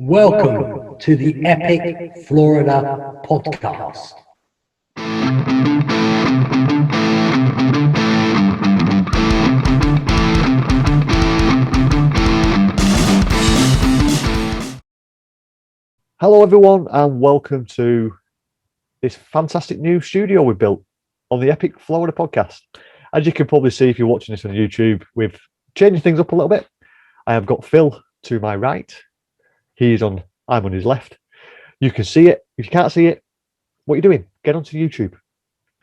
Welcome to the Epic Florida Podcast. Hello everyone and welcome to this fantastic new studio we built on the Epic Florida Podcast. As you can probably see if you're watching this on YouTube, we've changed things up a little bit. I have got Phil to my right. I'm on his left. You can see it. If you can't see it, what are you doing? Get onto YouTube.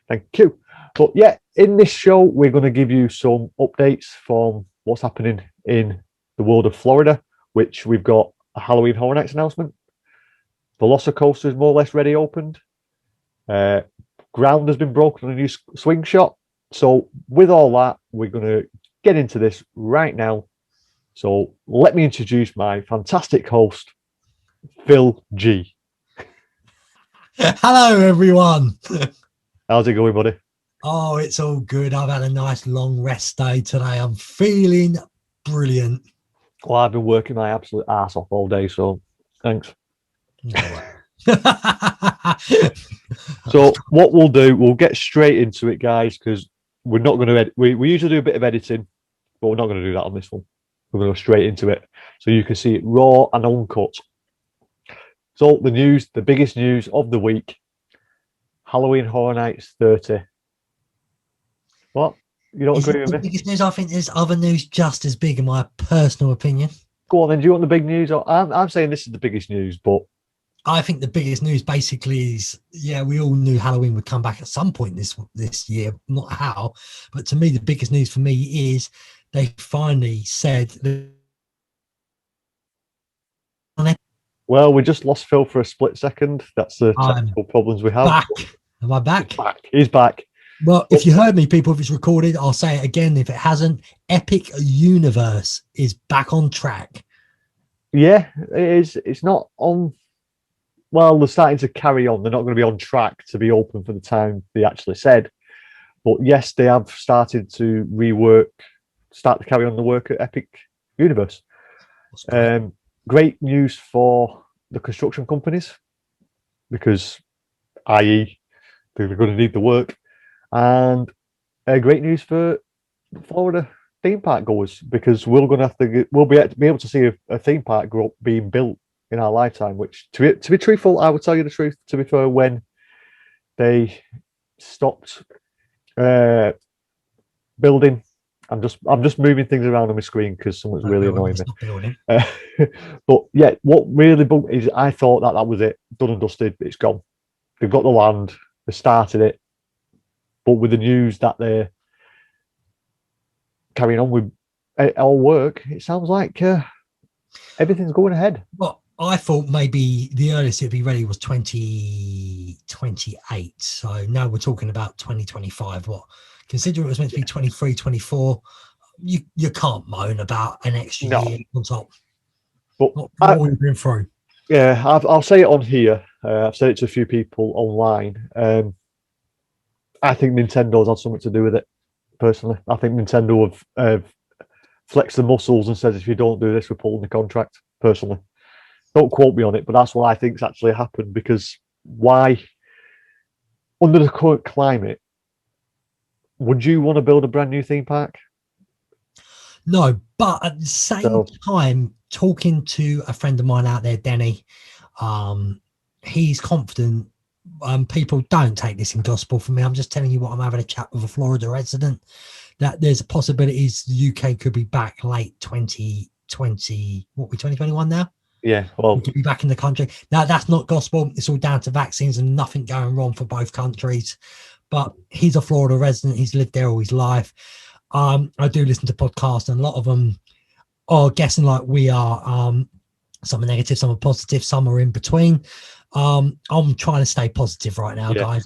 Thank you. But yeah, in this show, we're going to give you some updates from what's happening in the world of Florida, which we've got a Halloween Horror Nights announcement. The Velocicoaster is more or less ready opened. Ground has been broken on a new swing shot. So with all that, we're going to get into this right now. So let me introduce my fantastic host, Phil G. Hello, everyone. How's it going, buddy? Oh, it's all good. I've had a nice long rest day today. I'm feeling brilliant. Well, I've been working my absolute ass off all day, so thanks. So what we'll do, we'll get straight into it, guys, because we're not going to edit. We usually do a bit of editing, but we're not going to do that on this one. We're going to go straight into it, so you can see it raw and uncut. So the biggest news of the week, Halloween Horror Nights 30. What? You don't agree with me? The biggest news? I think there's other news just as big, in my personal opinion. Go on then. Do you want the big news? I'm saying this is the biggest news, but I think the biggest news basically is, we all knew Halloween would come back at some point this year, not how, but to me, the biggest news for me is they finally said that. Well, we just lost Phil for a split second. That's the technical problems we have. Back. Am I back? He's back. Well, if you heard me, people, if it's recorded, I'll say it again. If it hasn't, Epic Universe is back on track. Yeah, it is. It's not on. Well, they're starting to carry on. They're not going to be on track to be open for the time they actually said. But yes, they have started to start to carry on the work at Epic Universe. Great news for the construction companies because, i.e., they're going to need the work, and great news for Florida theme park goers because we'll be able to see a theme park being built in our lifetime. Which, to be truthful, I will tell you the truth. To be fair, when they stopped building. I'm just moving things around on my screen because someone's really annoying me. But yeah, what really bugged is I thought that was it, done and dusted. It's gone. They've got the land. They started it, but with the news that they're carrying on with all work, it sounds like everything's going ahead. Well, I thought maybe the earliest it'd be ready was 2028. So now we're talking about 2025. What? Considering it was meant to be 23, 24, you can't moan about an extra year on top. But what we've been through. Yeah, I'll say it on here. I've said it to a few people online. I think Nintendo's had something to do with it, personally. I think Nintendo have flexed the muscles and says, if you don't do this, we're pulling the contract, personally. Don't quote me on it, but that's what I think's actually happened because why, under the current climate, would you want to build a brand new theme park? No, but at the same time, talking to a friend of mine out there, Denny, he's confident. People don't take this in gospel from me. I'm just telling you what I'm having a chat with a Florida resident, that there's a possibility the UK could be back late 2020. What, we 2021 now? Yeah, well, we could be back in the country. Now, that's not gospel. It's all down to vaccines and nothing going wrong for both countries. But he's a Florida resident. He's lived there all his life. I do listen to podcasts, and a lot of them are guessing like we are. Some are negative, some are positive, some are in between. I'm trying to stay positive right now, guys.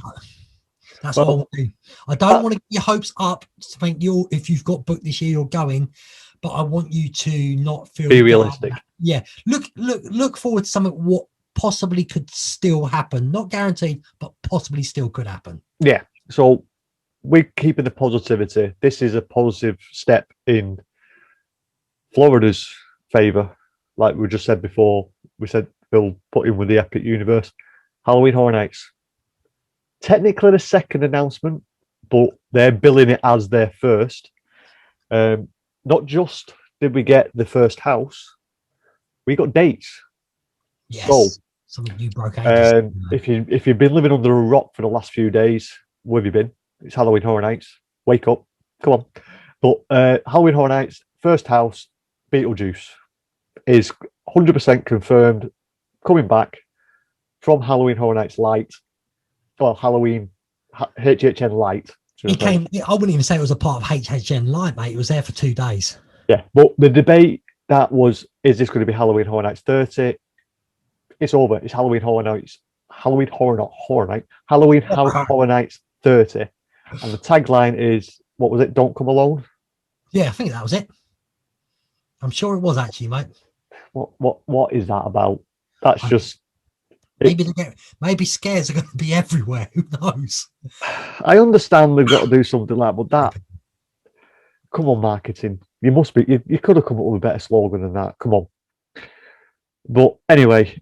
That's what I want to do. I don't want to get your hopes up to think if you've got booked this year, you're going. But I want you to not feel be realistic. Yeah, look forward to something what possibly could still happen. Not guaranteed, but possibly still could happen. Yeah. So we're keeping the positivity. This is a positive step in Florida's favour. like we just said before, we said Phil put in with the Epic Universe. Halloween Horror Nights. Technically the second announcement, but they're billing it as their first. Not just did we get the first house, we got dates. Yes. So, something you broke ages. if you've been living under a rock for the last few days, where have you been? It's Halloween Horror Nights. Wake up, come on. But Halloween Horror Nights first house, Beetlejuice, is 100% confirmed coming back from Halloween Horror Nights Light. Well, Halloween HHN Light. He came. I wouldn't even say it was a part of HHN Light, mate. It was there for 2 days. Yeah, but the debate that was, is this going to be Halloween Horror Nights 30? It's over. It's Halloween Horror Nights. Halloween Horror Nights 30. And the tagline is, what was it? Don't come alone. Yeah, I think that was it. I'm sure it was actually, mate. What is that about? That's just maybe scares are going to be everywhere. Who knows? I understand they've got to do something like that, but that, come on, marketing. You must be. You could have come up with a better slogan than that. Come on. But anyway,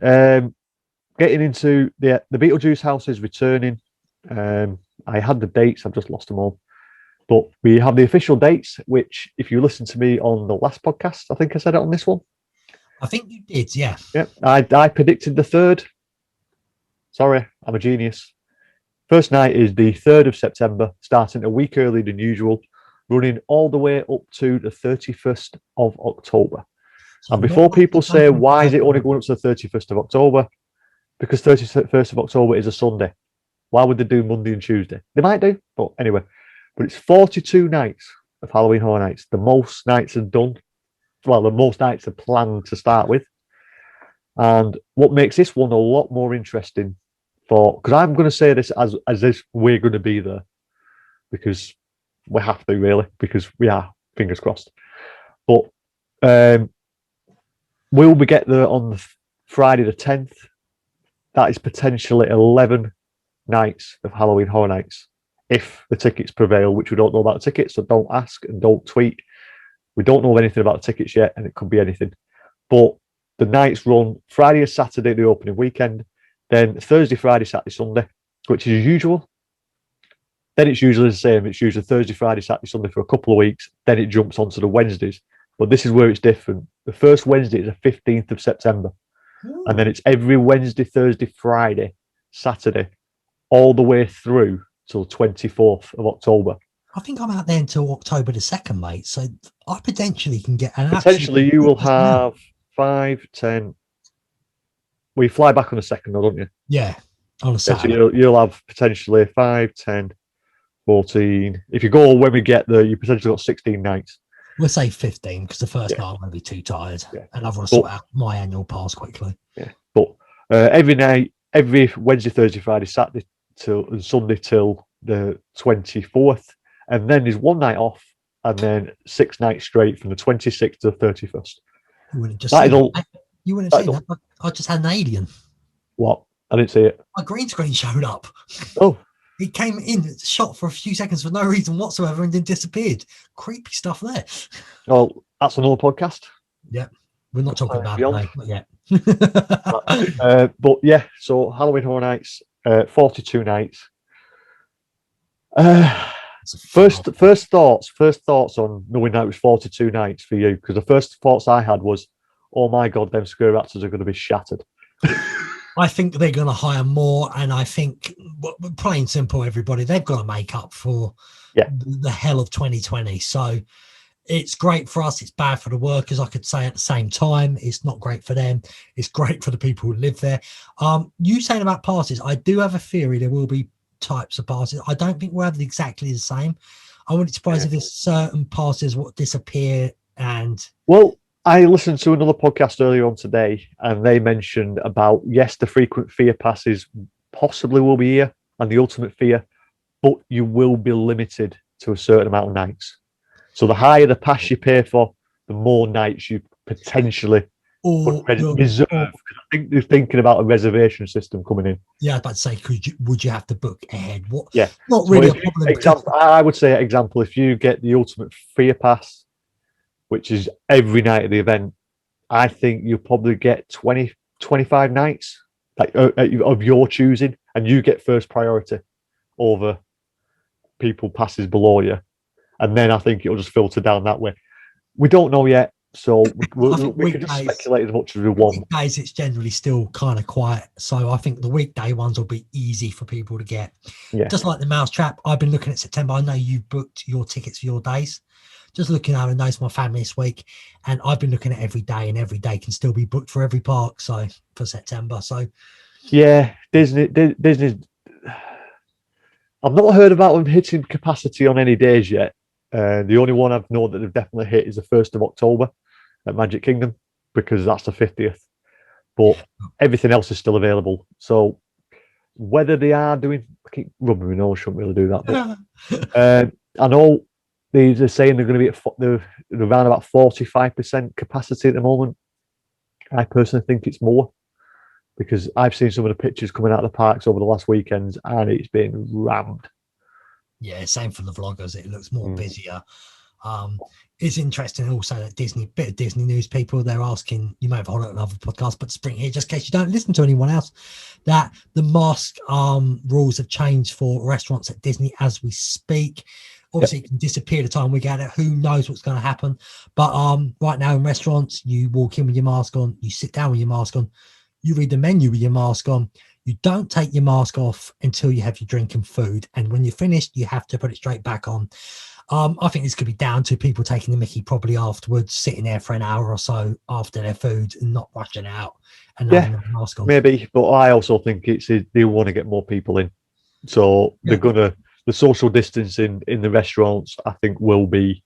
getting into the Beetlejuice house is returning. I had the dates. I've just lost them all. But we have the official dates, which, if you listen to me on the last podcast, I think I said it on this one. I think you did, yeah. Yeah, I predicted the 3rd. Sorry, I'm a genius. First night is the 3rd of September, starting a week earlier than usual, running all the way up to the 31st of October. So and before people say, why is it only going up to the 31st of October? Because 31st of October is a Sunday. Why would they do Monday and Tuesday? They might do, but anyway. But it's 42 nights of Halloween Horror Nights. The most nights are done. Well, the most nights are planned to start with. And what makes this one a lot more interesting because I'm going to say this as if we're going to be there, because we have to, really, because we are, fingers crossed. But will we get there on Friday the 10th? That is potentially 11 nights of Halloween Horror Nights, if the tickets prevail, which we don't know about the tickets, so don't ask and don't tweet. We don't know anything about the tickets yet, and it could be anything. But the nights run Friday and Saturday, the opening weekend, then Thursday, Friday, Saturday, Sunday, which is usual. Then it's usually the same. It's usually Thursday, Friday, Saturday, Sunday for a couple of weeks. Then it jumps onto the Wednesdays. But this is where it's different. The first Wednesday is the 15th of September. Ooh. And then it's every Wednesday, Thursday, Friday, Saturday, all the way through till 24th of October. I think I'm out there until October the 2nd, mate. So I potentially can get an potentially you will have 5, 10. Well, you fly back on the 2nd, don't you? Yeah, on a Saturday. So you'll have potentially 5, 10, 14. If you go when we get there, you potentially got 16 nights. We'll say 15 because the first night I'm going to be too tired, and I want to sort out my annual pass quickly. Yeah, but every night, every Wednesday, Thursday, Friday, Saturday and Sunday till the 24th, and then there's one night off, and then 6 nights straight from the 26th to the 31st. You wouldn't just say that. You wouldn't say that. I just had an alien. What? I didn't see it. My green screen showed up. Oh. It came in, shot for a few seconds for no reason whatsoever, and then disappeared. Creepy stuff there. Well, that's another podcast. Yeah. We're not talking about it, not yet. But yeah, so Halloween Horror Nights, 42 nights. First thoughts on knowing that it was 42 nights for you, because the first thoughts I had was, oh my God, them scare actors are going to be shattered. I think they're going to hire more, and I think, plain simple, everybody, they've got to make up for the hell of 2020. So it's great for us. It's bad for the workers, I could say at the same time. It's not great for them. It's great for the people who live there. You saying about passes, I do have a theory there will be types of passes. I don't think we'll have exactly the same. I wouldn't be surprised if there's certain passes will disappear. And well, I listened to another podcast earlier on today, and they mentioned about, yes, the frequent fear passes possibly will be here, and the ultimate fear, but you will be limited to a certain amount of nights. So the higher the pass you pay for, the more nights you potentially reserve. I think they're thinking about a reservation system coming in. Yeah, I was about to say, would you have to book ahead? What? Yeah, not really a problem. Example, I would say, example, if you get the ultimate fear pass, which is every night of the event, I think you'll probably get 20, 25 nights like of your choosing, and you get first priority over people passes below you. And then I think it'll just filter down that way. We don't know yet, so we can just speculate as much as we want. Weekdays, it's generally still kind of quiet. So I think the weekday ones will be easy for people to get. Yeah. Just like the Mousetrap, I've been looking at September. I know you booked your tickets for your days. Just looking at, I know my family this week, and I've been looking at every day, and every day can still be booked for every park. So for September, so yeah, Disney's. I've not heard about them hitting capacity on any days yet. The only one I've known that they've definitely hit is the 1st of October at Magic Kingdom, because that's the 50th. But everything else is still available. So whether they are doing, I keep rubbing my nose, shouldn't really do that. But I know they're saying they're going to be they're around about 45% capacity at the moment. I personally think it's more, because I've seen some of the pictures coming out of the parks over the last weekends, and it's been rammed. Yeah, same for the vloggers. It looks more busier. It's interesting also that bit of Disney news, people, they're asking, you may have heard it on another podcast, but to bring here, just in case you don't listen to anyone else, that the mask rules have changed for restaurants at Disney as we speak. Obviously, It can disappear the time we get it. Who knows what's going to happen? But right now in restaurants, you walk in with your mask on, you sit down with your mask on, you read the menu with your mask on. You don't take your mask off until you have your drink and food. And when you're finished, you have to put it straight back on. I think this could be down to people taking the mickey probably afterwards, sitting there for an hour or so after their food and not rushing out and having the mask on. Maybe, but I also think they want to get more people in. So they're the social distancing in the restaurants, I think, will be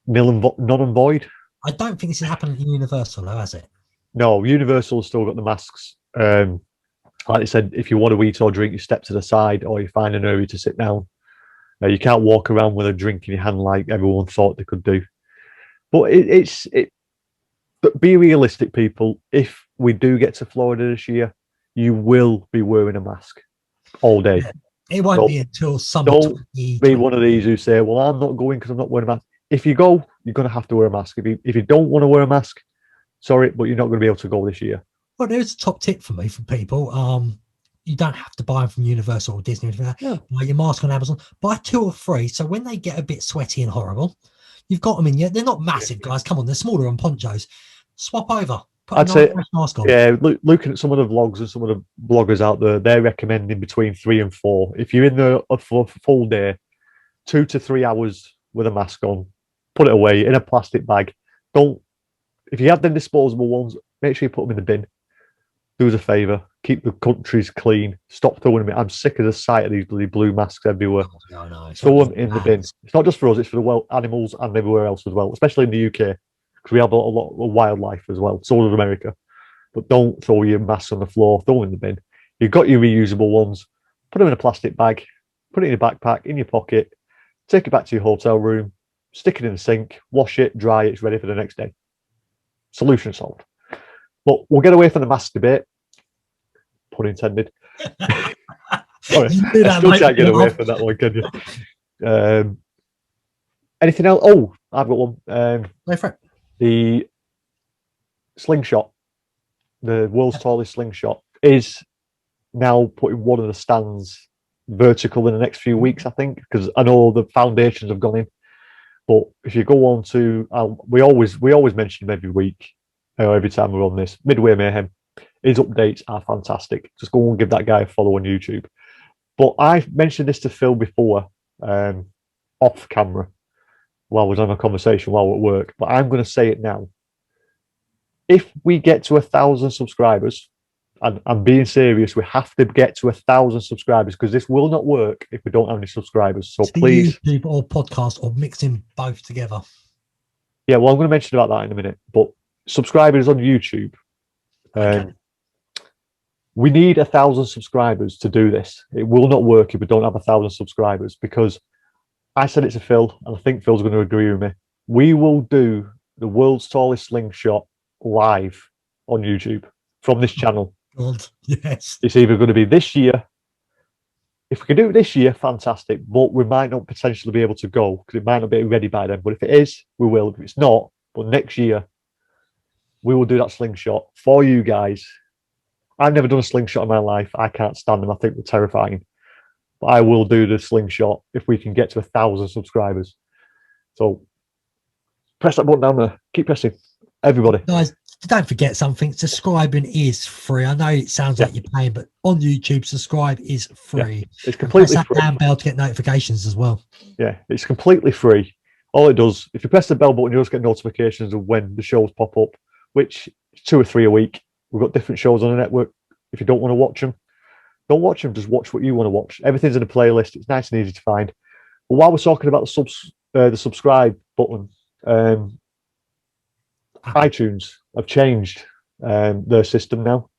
nil and void. I don't think this has happened at Universal, though, has it? No, Universal's still got the masks. Like I said, if you want to eat or drink, you step to the side or you find an area to sit down. You can't walk around with a drink in your hand like everyone thought they could do. But but be realistic, people. If we do get to Florida this year, you will be wearing a mask all day. Yeah. It won't be until summer. Don't be one of these who say, well, I'm not going because I'm not wearing a mask. If you go, you're going to have to wear a mask. If you don't want to wear a mask, sorry, but you're not going to be able to go this year. Well, there's a top tip for me, for people. You don't have to buy them from Universal or Disney or anything like that. Yeah. Buy your mask on Amazon. Buy 2 or 3. So when they get a bit sweaty and horrible, you've got them in. They're not massive, guys. Come on, they're smaller on ponchos. Swap over. I'd say, mask on. Yeah, looking at some of the vlogs and some of the bloggers out there, they're recommending between 3 and 4. If you're in there for a full day, 2 to 3 hours with a mask on, put it away in a plastic bag. If you have them disposable ones, make sure you put them in the bin. Do us a favour, keep the countries clean. Stop throwing them. I'm sick of the sight of these bloody blue masks everywhere. No, throw them in the bin. It's not just for us; it's for the animals and everywhere else as well. Especially in the UK, because we have a lot of wildlife as well. So does America. But don't throw your masks on the floor. Throw them in the bin. You've got your reusable ones. Put them in a plastic bag. Put it in your backpack, in your pocket. Take it back to your hotel room. Stick it in the sink. Wash it. Dry it. It's ready for the next day. Solution solved. But we'll get away from the mask debate. Pun intended. Sorry, I still can't get away from that one, can you? Anything else? Oh, I've got one. The slingshot, the world's tallest slingshot, is now putting one of the stands vertical in the next few weeks, I think, because I know the foundations have gone in. But if you go on to, we always mention him every week. Every time we're on this, Midway Mayhem, his updates are fantastic. Just go and give that guy a follow on YouTube. But I mentioned this to Phil before, off camera, while I was on a conversation while at work. But I'm going to say it now. If we get to 1,000 subscribers, and I'm being serious, we have to get to 1,000 subscribers, because this will not work if we don't have any subscribers. So please, YouTube or podcast, or mixing both together. Yeah, well, I'm going to mention about that in a minute, but. Subscribers on YouTube. We need 1,000 subscribers to do this. It will not work if we don't have 1,000 subscribers, because I said it to Phil, and I think Phil's going to agree with me. We will do the world's tallest slingshot live on YouTube from this channel. God, yes. It's either going to be this year. If we can do it this year, fantastic. But we might not potentially be able to go because it might not be ready by then. But if it is, we will. If it's not, but next year, we will do that slingshot for you guys. I've never done a slingshot in my life. I can't stand them. I think they're terrifying. But I will do the slingshot if we can get to 1,000 subscribers. So press that button down there. Keep pressing. Everybody. Guys, don't forget something. Subscribing is free. I know it sounds like you're paying, but on YouTube, subscribe is free. Yeah, it's completely press that free. damn bell to get notifications as well. Yeah, it's completely free. All it does, if you press the bell button, you just get notifications of when the shows pop up, which is 2 or 3 a week. We've got different shows on the network. If you don't want to watch them, don't watch them. Just watch what you want to watch. Everything's in a playlist. It's nice and easy to find. But while we're talking about the subscribe button, iTunes have changed their system now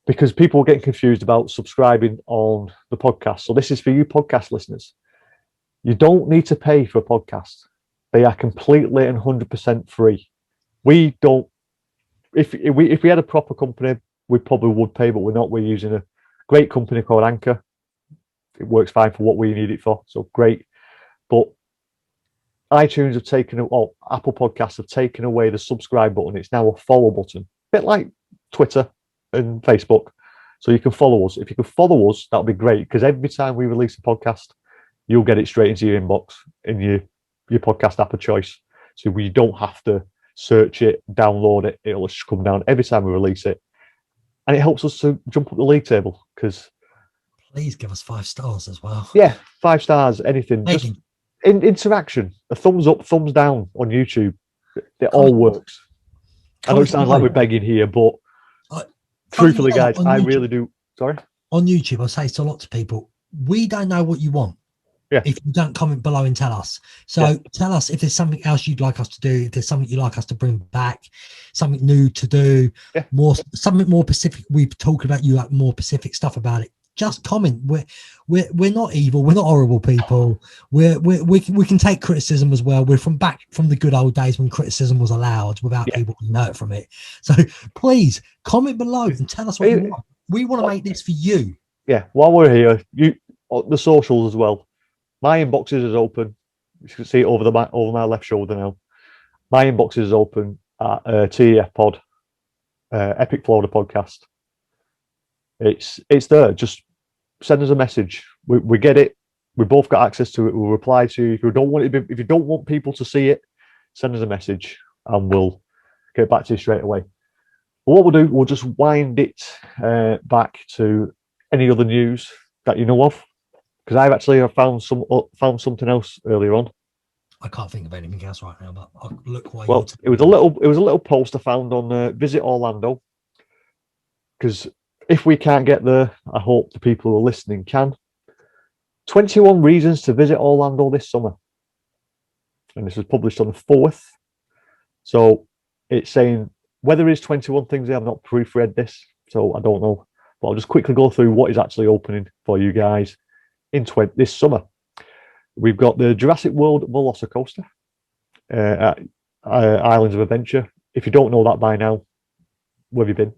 because people are getting confused about subscribing on the podcast. So this is for you podcast listeners. You don't need to pay for a podcast. They are completely and 100% free. We don't. If we had a proper company, we probably would pay, but we're not. We're using a great company called Anchor. It works fine for what we need it for. So great. But iTunes have taken, Apple Podcasts have taken away the subscribe button. It's now a follow button, a bit like Twitter and Facebook. So you can follow us. If you can follow us, that would be great because every time we release a podcast, you'll get it straight into your inbox in your podcast app of choice. So we don't have to search it, download it. It'll just come down every time we release it. And it helps us to jump up the league table because... Please give us 5 stars as well. Yeah, 5 stars, anything. Just interaction, a thumbs up, thumbs down on YouTube. It all works. I know it sounds like we're begging here, but truthfully, guys, I really do. Sorry? On YouTube, I say to a lot of people, we don't know what you want. Yeah. If you don't comment below and tell us. So tell us if there's something else you'd like us to do, if there's something you'd like us to bring back, something new to do, something more specific. We've talked about you like more specific stuff about it. Just comment. We're not evil. We're not horrible people. We can take criticism as well. We're from the good old days when criticism was allowed without people getting hurt from it. So please comment below and tell us what you want. We want to make this for you. Yeah. While we're here, the socials as well. My inbox is open. You can see it over my left shoulder now. My inbox is open at TEF Pod, Epic Florida Podcast. It's there. Just send us a message. We get it. We both got access to it. We'll reply to you. If you don't want people to see it, send us a message and we'll get back to you straight away. But what we'll do, we'll just wind it back to any other news that you know of. Because I've actually found something else earlier on. I can't think of anything else right now, but I'll look while well, it was a little post I found on Visit Orlando. Because if we can't get there, I hope the people who are listening can. 21 reasons to visit Orlando this summer. And this was published on the 4th. So it's saying whether it's 21 things, I have not proofread this, so I don't know. But I'll just quickly go through what is actually opening for you guys in this summer. We've got the Jurassic World Velocicoaster at Islands of Adventure. If you don't know that by now, where have you been?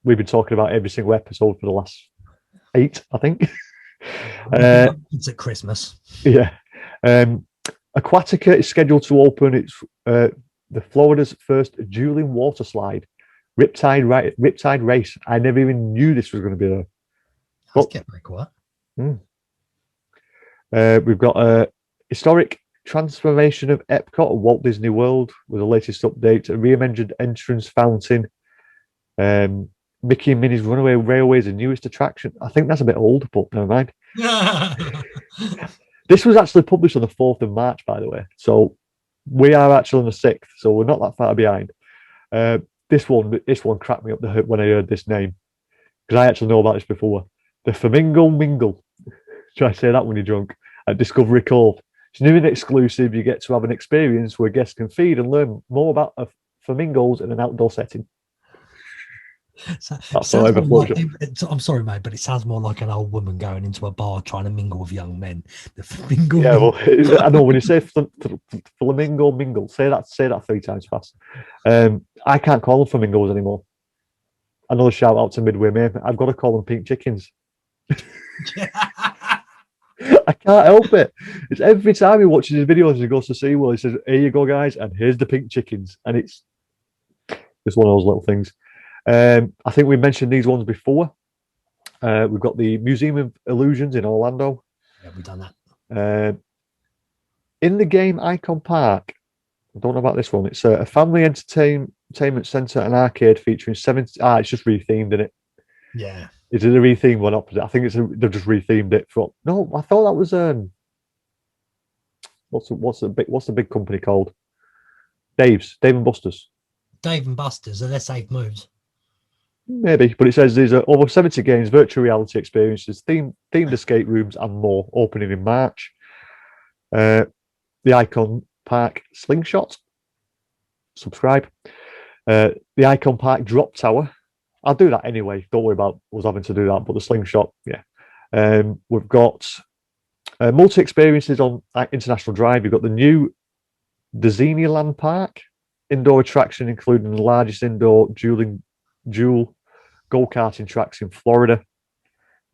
We've been talking about every single episode for the last 8, I think. It's at Christmas. Yeah. Aquatica is scheduled to open its the Florida's first dueling water slide, Riptide Race. I never even knew this was going to be there. Let's get very quiet. We've got a historic transformation of Epcot at Walt Disney World with the latest update, a reimagined entrance fountain. Mickey and Minnie's Runaway Railway is the newest attraction. I think that's a bit old, but never mind. This was actually published on the 4th of March, by the way. So we are actually on the 6th, so we're not that far behind. This one cracked me up the hip when I heard this name, because I actually know about this before. The Flamingo Mingle. Try to say that when you're drunk. At Discovery Cove. It's new and exclusive. You get to have an experience where guests can feed and learn more about flamingos in an outdoor setting. I'm sorry, mate, but it sounds more like an old woman going into a bar trying to mingle with young men. The flamingo. Yeah, well, I know when you say flamingo mingle, say that 3 times fast. I can't call them flamingos anymore. Another shout out to Midway Maine. I've got to call them pink chickens. I can't help it. It's every time he watches his videos and he goes to SeaWorld, he says, "Here you go, guys, and here's the pink chickens." And Just one of those little things. I think we mentioned these ones before. We've got the Museum of Illusions in Orlando. Yeah, we've done that. In the game Icon Park, I don't know about this one. It's a family entertainment centre and arcade featuring 70. It's just rethemed in it. Yeah. Is it a retheme one opposite? I think they've just rethemed it from. No, I thought that was what's the big company called? Dave and Buster's. Dave and Buster's, unless they've moved. Maybe, but it says there's over 70 games, virtual reality experiences, themed escape rooms, and more opening in March. The Icon Park Slingshot. Subscribe. The Icon Park Drop Tower. I'll do that anyway. Don't worry about us having to do that. But the Slingshot, yeah. We've got multi experiences on International Drive. You've got the new Disneyland Park indoor attraction, including the largest indoor dual go-karting tracks in Florida,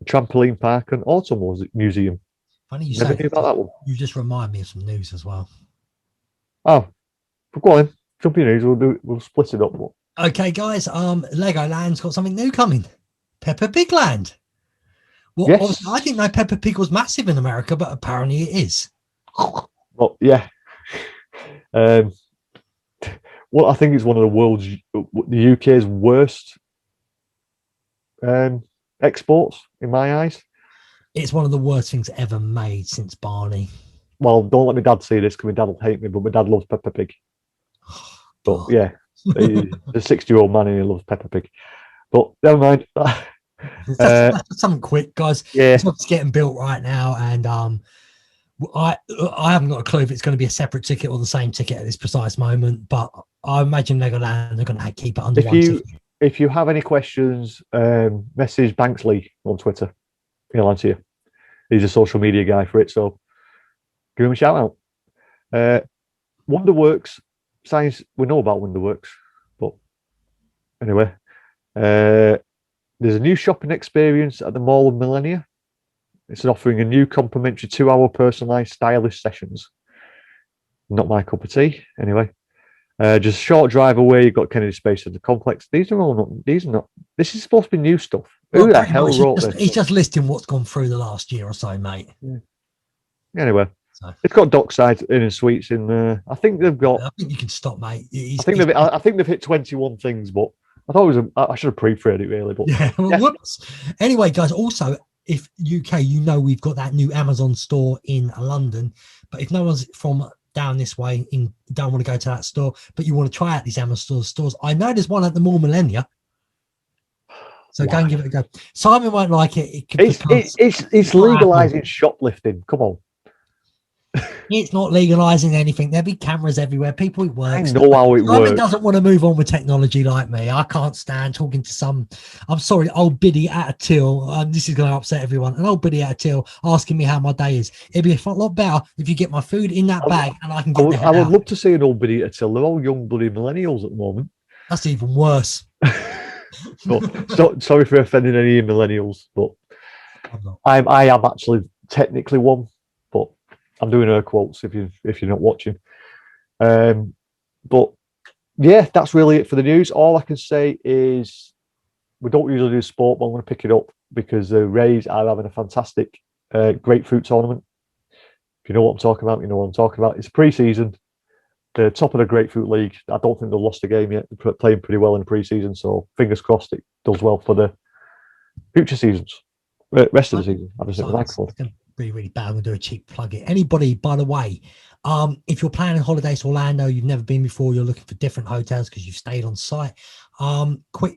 a trampoline park, and auto museum. Funny you Never say knew about that one. You just remind me of some news as well. Oh, go on. Jump in news. We'll split it up. Okay, guys. Legoland's got something new coming. Peppa Pig Land. Well, yes. I didn't know Peppa Pig was massive in America, but apparently it is. Well, yeah. Well, I think it's one of the UK's worst exports in my eyes. It's one of the worst things ever made since Barney. Well, don't let my dad see this because my dad will hate me, but my dad loves Peppa Pig. But yeah, the 60-year-old man and he loves Peppa Pig. But never mind. That's something quick, guys. Yeah, it's getting built right now, and I haven't got a clue if it's going to be a separate ticket or the same ticket at this precise moment. But I imagine Legoland are going to keep it under one ticket. If you have any questions, message Banksley on Twitter. He'll answer you. He's a social media guy for it, so give him a shout out. Wonderworks science. We know about Wonderworks, but anyway, there's a new shopping experience at the Mall of Millennia. It's offering a new complimentary 2-hour personalised stylist sessions. Not my cup of tea, anyway. Just a short drive away, you've got Kennedy Space Centre Complex. These are not. This is supposed to be new stuff. Who the hell wrote this? He's just listing what's gone through the last year or so, mate. Yeah. Anyway, it's got dockside in and suites in there. I think they've got. I think you can stop, mate. I think they've hit 21 things, but I thought it was. I should have pre-read it really, but yeah. Whoops. Anyway, guys. Also, if UK, we've got that new Amazon store in London. But if no one's from down this way, don't want to go to that store, but you want to try out these Amazon stores, I know there's one at the Mall Millennia. So go and give it a go. Simon won't like it. It's legalizing shoplifting. Come on. It's not legalizing anything. There'll be cameras everywhere. People it works. I know how it works. Simon doesn't want to move on with technology like me. I can't stand talking to some. I'm sorry, old biddy at a till. This is going to upset everyone. An old biddy at a till asking me how my day is. It'd be a lot better if you get my food in that bag and I can get. I would love to see an old biddy at a till. They're all young bloody millennials at the moment. That's even worse. But sorry for offending any millennials, but I am actually technically one, but I'm doing air quotes if you're not watching. But yeah, that's really it for the news. All I can say is we don't usually do sport, but I'm going to pick it up because the Rays are having a fantastic grapefruit tournament. If you know what I'm talking about, you know what I'm talking about. It's pre-season. The top of the Grapefruit League. I don't think they've lost a game yet. They're playing pretty well in the pre-season, so fingers crossed it does well for the future seasons, rest of the season. I just think it's going to be really bad. I'm going to do a cheap plug it. Anybody, by the way, if you're planning holidays to Orlando, you've never been before, you're looking for different hotels because you've stayed on site.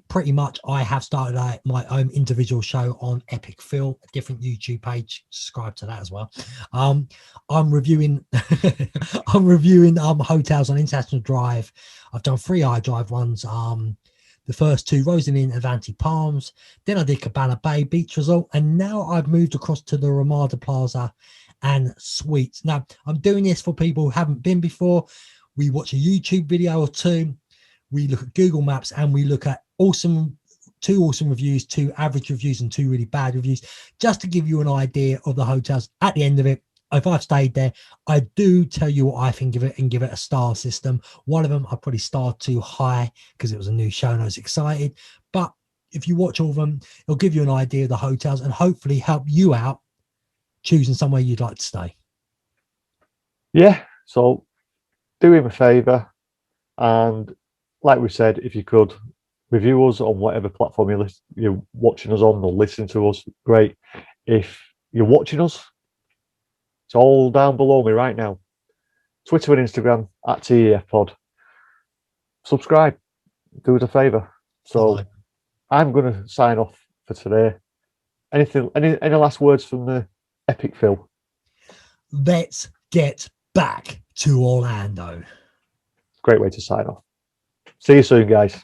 Pretty much, I have started my own individual show on Epic Phil, a different YouTube page. Subscribe to that as well. I'm reviewing hotels on International Drive. I've done 3 iDrive ones. The first 2, Rosen Inn, Avanti Palms. Then I did Cabana Bay Beach Resort, and now I've moved across to the Ramada Plaza and Suites. Now I'm doing this for people who haven't been before. We watch a YouTube video or 2. We look at Google Maps and we look at 2 awesome reviews, 2 average reviews, and 2 really bad reviews, just to give you an idea of the hotels. At the end of it, if I've stayed there, I do tell you what I think of it and give it a star system. One of them I probably starred too high because it was a new show and I was excited. But if you watch all of them, it'll give you an idea of the hotels and hopefully help you out choosing somewhere you'd like to stay. Yeah, so do him a favour, and like we said, if you could review us on whatever platform you're watching us on or listening to us, great. If you're watching us, it's all down below me right now. Twitter and Instagram at TEFpod. Subscribe. Do us a favour. So I'm going to sign off for today. Any last words from the epic Phil? Let's get back to Orlando. Great way to sign off. See you soon, guys.